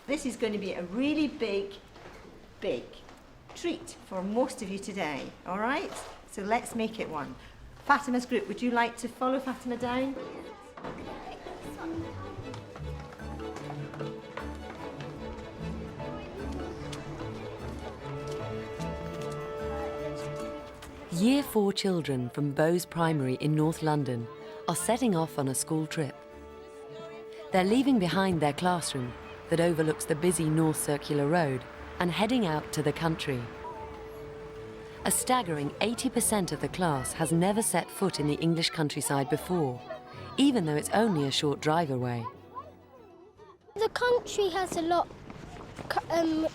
This is going to be a really big treat for most of you today, all right? So let's make it one. Fatima's group, would you like to follow Fatima down? Year 4 children from Bowes Primary in North London are setting off on a school trip. They're leaving behind their classroom that overlooks the busy North Circular Road and heading out to the country. A staggering 80% of the class has never set foot in the English countryside before, even though it's only a short drive away. The country has a lot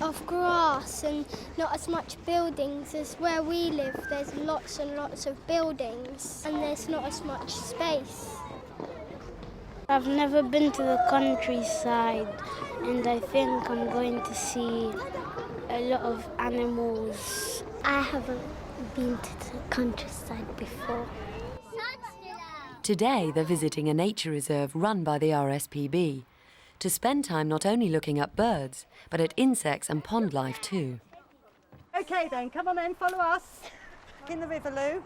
of grass and not as much buildings as where we live. There's lots and lots of buildings and there's not as much space. I've never been to the countryside and I think I'm going to see a lot of animals. I haven't been to the countryside before. Today they're visiting a nature reserve run by the RSPB to spend time not only looking at birds, but at insects and pond life too. OK then, come on then, follow us. In the river, Lou.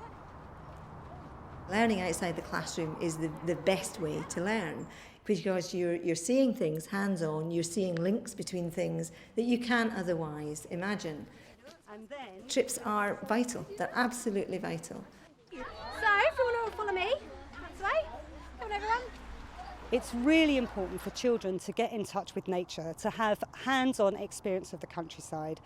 Learning outside the classroom is the best way to learn because you're seeing things hands-on, you're seeing links between things that you can't otherwise imagine. And then trips are vital, they're absolutely vital. So, if you want to follow me, that's right. Come on, everyone. It's really important for children to get in touch with nature, to have hands-on experience of the countryside.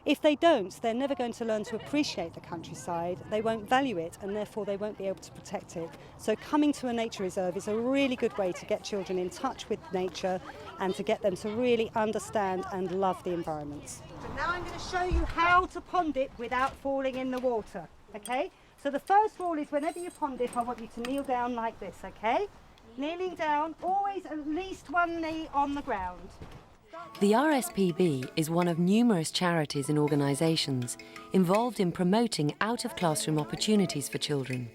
If they don't, they're never going to learn to appreciate the countryside, they won't value it and therefore they won't be able to protect it. So coming to a nature reserve is a really good way to get children in touch with nature and to get them to really understand and love the environment. So now I'm going to show you how to pond it without falling in the water, okay? So the first rule is whenever you pond it, I want you to kneel down like this, okay? Kneeling down, always at least one knee on the ground. The RSPB is one of numerous charities and organisations involved in promoting out-of-classroom opportunities for children.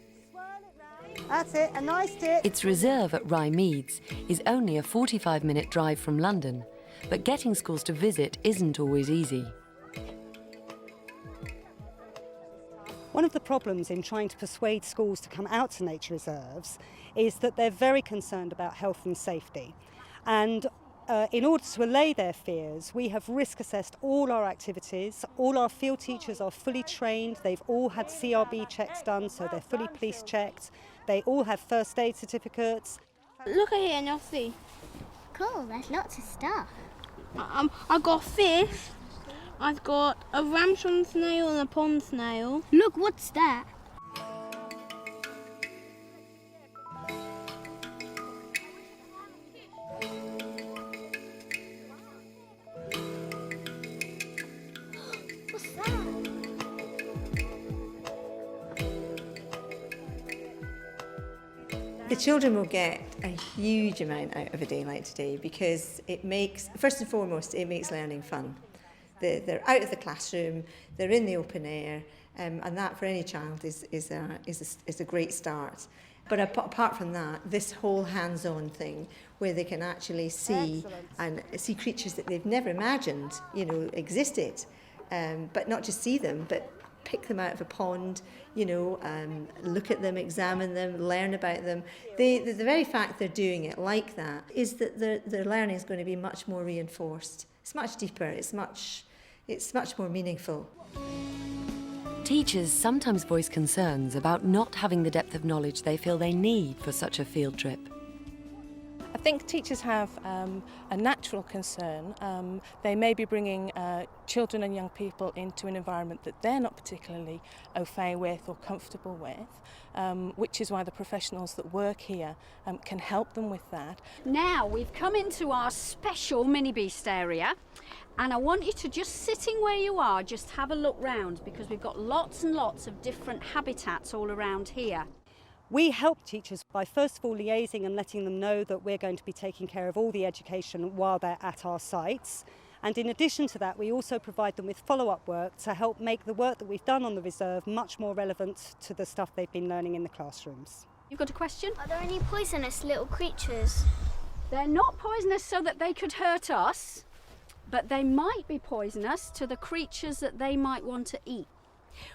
That's it, a nice dip. Its reserve at Rye Meads is only a 45-minute drive from London, but getting schools to visit isn't always easy. One of the problems in trying to persuade schools to come out to nature reserves is that they're very concerned about health and safety. And in order to allay their fears, we have risk assessed all our activities. All our field teachers are fully trained. They've all had CRB checks done, so they're fully police checked. They all have first aid certificates. Look at here, Nossie. Cool, there's lots of stuff. I've got fish. I've got a ramshorn snail and a pond snail. Look, what's that? What's that? The children will get a huge amount out of a day like today because it makes, first and foremost, it makes learning fun. They're out of the classroom, they're in the open air, and that for any child is a great start. But apart from that, this whole hands-on thing where they can actually see and see creatures that they've never imagined, existed, but not just see them, but pick them out of a pond, look at them, examine them, learn about them. The very fact they're doing it like that is that their learning is going to be much more reinforced. It's much deeper, it's much more meaningful. Teachers sometimes voice concerns about not having the depth of knowledge they feel they need for such a field trip. I think teachers have a natural concern. They may be bringing children and young people into an environment that they're not particularly au fait with or comfortable with, which is why the professionals that work here can help them with that. Now we've come into our special mini beast area, and I want you to just sitting where you are, just have a look round because we've got lots and lots of different habitats all around here. We help teachers by first of all liaising and letting them know that we're going to be taking care of all the education while they're at our sites. And in addition to that, we also provide them with follow-up work to help make the work that we've done on the reserve much more relevant to the stuff they've been learning in the classrooms. You've got a question? Are there any poisonous little creatures? They're not poisonous so that they could hurt us. but they might be poisonous to the creatures that they might want to eat.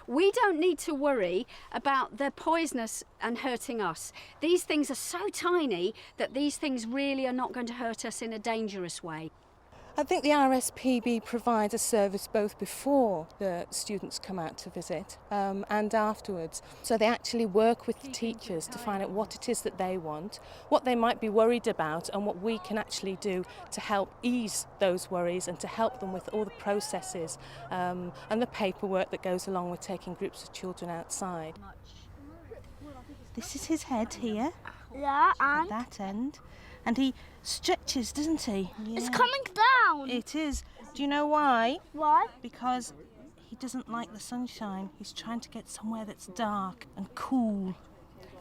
We don't need to worry about their poisonous and hurting us. These things are so tiny that these things really are not going to hurt us in a dangerous way. I think the RSPB provides a service both before the students come out to visit and afterwards. So they actually work with the teachers to find out what it is that they want, what they might be worried about, and what we can actually do to help ease those worries and to help them with all the processes and the paperwork that goes along with taking groups of children outside. This is his head here, Yeah, at and that end, and he stretches, doesn't he? it's Yeah. coming down. It is. Do you know why? Why? Because he doesn't like the sunshine. He's trying to get somewhere that's dark and cool.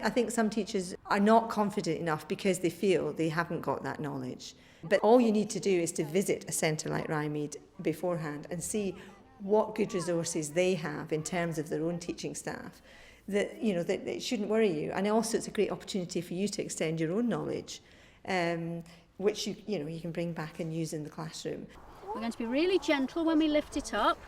I think some teachers are not confident enough because they feel they haven't got that knowledge. But all you need to do is to visit a centre like Rymead beforehand and see what good resources they have in terms of their own teaching staff. That it shouldn't worry you. And also it's a great opportunity for you to extend your own knowledge, which you can bring back and use in the classroom. We're going to be really gentle when we lift it up.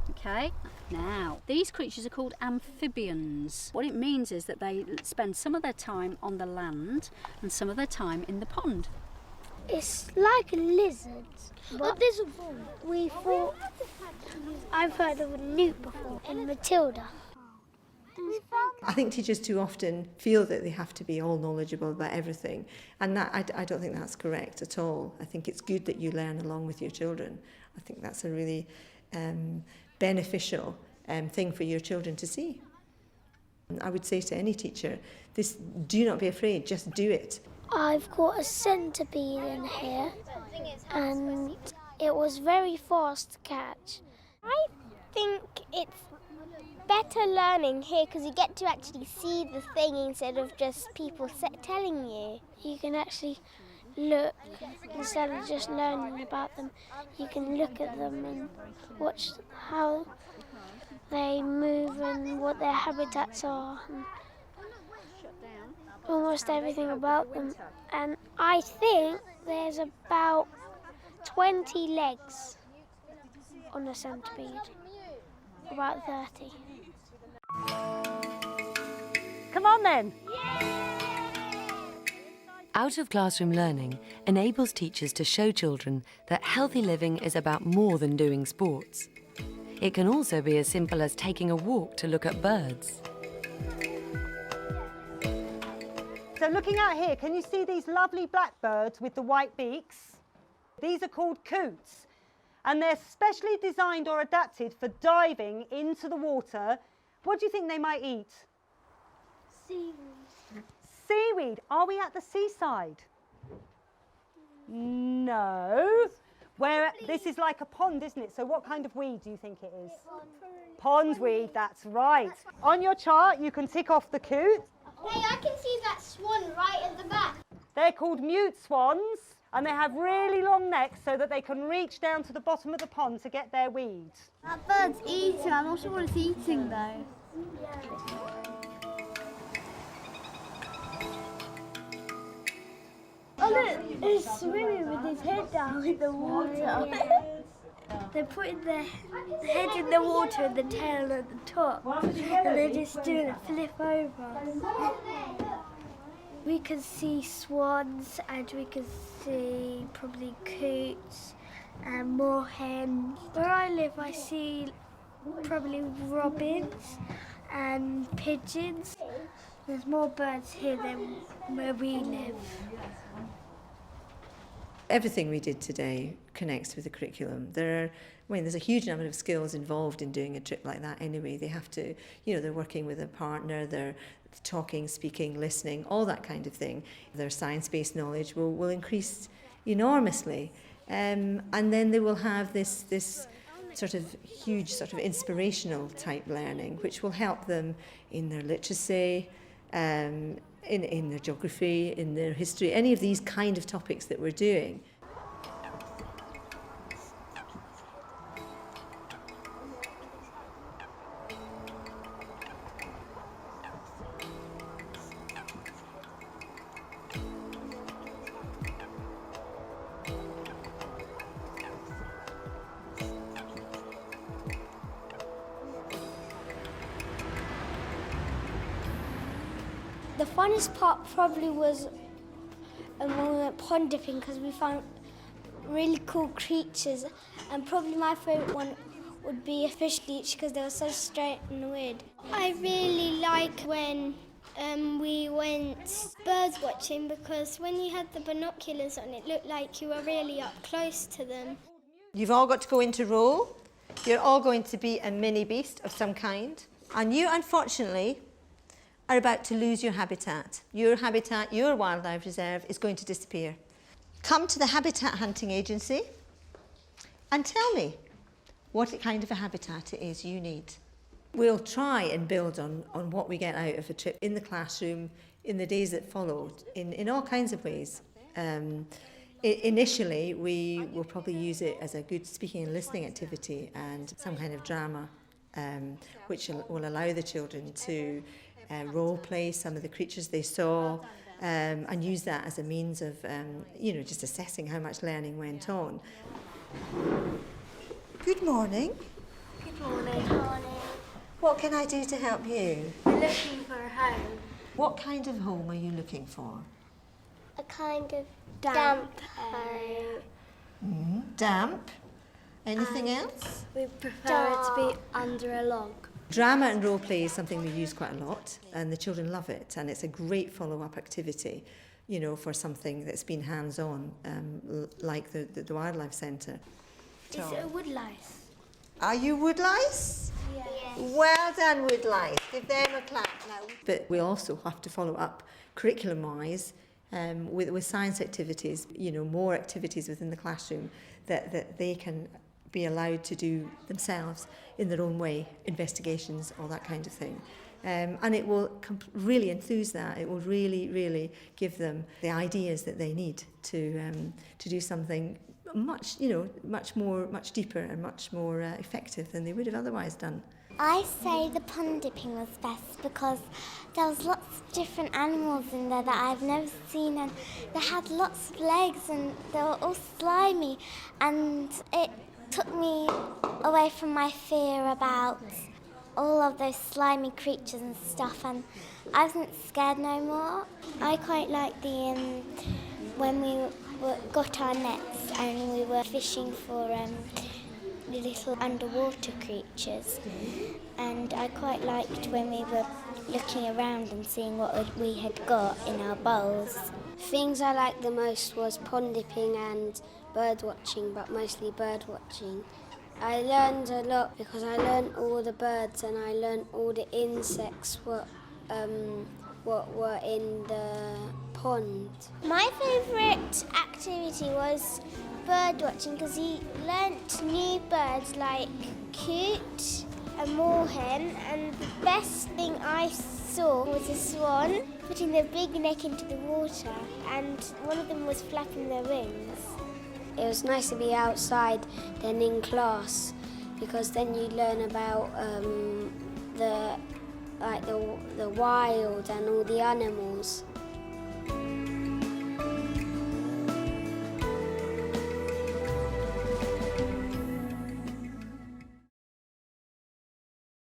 Okay, now these creatures are called amphibians. What it means is that they spend some of their time on the land and some of their time in the pond. It's like a lizard. But this we thought, I've heard of a newt before in Matilda. I think teachers too often feel that they have to be all knowledgeable about everything, and that I don't think that's correct at all. I think it's good that you learn along with your children. I think that's a really beneficial thing for your children to see. I would say to any teacher, do not be afraid, just do it. I've got a centipede in here, and it was very fast to catch. I think it's better learning here because you get to actually see the thing instead of just people telling you. You can actually look instead of just learning about them. You can look at them and watch how they move and what their habitats are. And almost everything about them. And I think there's about 20 legs on a centipede. About 30. Come on then. Out of classroom learning enables teachers to show children that healthy living is about more than doing sports. It can also be as simple as taking a walk to look at birds. So looking out here, can you see these lovely blackbirds with the white beaks? These are called coots, and they're specially designed or adapted for diving into the water. What do you think they might eat? Seaweed. Seaweed. Are we at the seaside? No. This is like a pond, isn't it? So what kind of weed do you think it is? Pondweed, that's right. On your chart, you can tick off the coot. Hey, I can see that swan right at the back. They're called mute swans, and they have really long necks so that they can reach down to the bottom of the pond to get their weeds. That bird's eating. I'm not sure what it's eating though. Oh look, he's swimming with his head down in the water. They're putting their head in the water and the tail at the top, and they're just doing a flip over. We can see swans, and we can see probably coots and moorhens. Where I live, I see probably robins and pigeons. There's more birds here than where we live. Everything we did today connects with the curriculum. There's a huge number of skills involved in doing a trip like that anyway. They have to, they're working with a partner, they're talking, speaking, listening, all that kind of thing. Their science-based knowledge will increase enormously. And then they will have this sort of huge sort of inspirational type learning, which will help them in their literacy, in their geography, in their history, any of these kind of topics that we're doing. funnest part probably was when we went pond dipping because we found really cool creatures, and probably my favourite one would be a fish leech because they were so straight and weird. I really like when we went bird watching because when you had the binoculars on, it looked like you were really up close to them. You've all got to go into row. You're all going to be a mini beast of some kind. And you, unfortunately, are about to lose your habitat. Your habitat, your wildlife reserve, is going to disappear. Come to the Habitat Hunting Agency and tell me what kind of a habitat it is you need. We'll try and build on what we get out of a trip in the classroom, in the days that followed, in all kinds of ways. Initially, we will probably use it as a good speaking and listening activity and some kind of drama, which will allow the children to role play some of the creatures they saw, and use that as a means of, just assessing how much learning went on. Good morning. Good morning. Good morning. What can I do to help you? We're looking for a home. What kind of home are you looking for? A kind of damp home. Damp. Anything else? We prefer it to be under a log. Drama and role play is something we use quite a lot, and the children love it, and it's a great follow-up activity, for something that's been hands-on, like the Wildlife Centre. Is it a woodlice? Are you woodlice? Yes. Well done, woodlice. Give them a clap now. But we also have to follow up curriculum-wise with science activities, more activities within the classroom that they can be allowed to do themselves in their own way, investigations, all that kind of thing. And it will really enthuse that. It will really, really give them the ideas that they need to do something much deeper and much more effective than they would have otherwise done. I say the pond dipping was best because there was lots of different animals in there that I've never seen, and they had lots of legs and they were all slimy, and it took me away from my fear about all of those slimy creatures and stuff, and I wasn't scared no more. I quite like when we got our nets and we were fishing for the little underwater creatures, and I quite liked when we were looking around and seeing what we had got in our bowls. Things I liked the most was pond dipping and bird watching, but mostly bird watching. I learned a lot because I learned all the birds and I learned all the insects what were in the pond. My favourite activity was bird watching because you learnt new birds like coot and moorhen, and the best thing I saw was a swan putting their big neck into the water, and one of them was flapping their wings. It was nice to be outside than in class because then you learn about the wild and all the animals.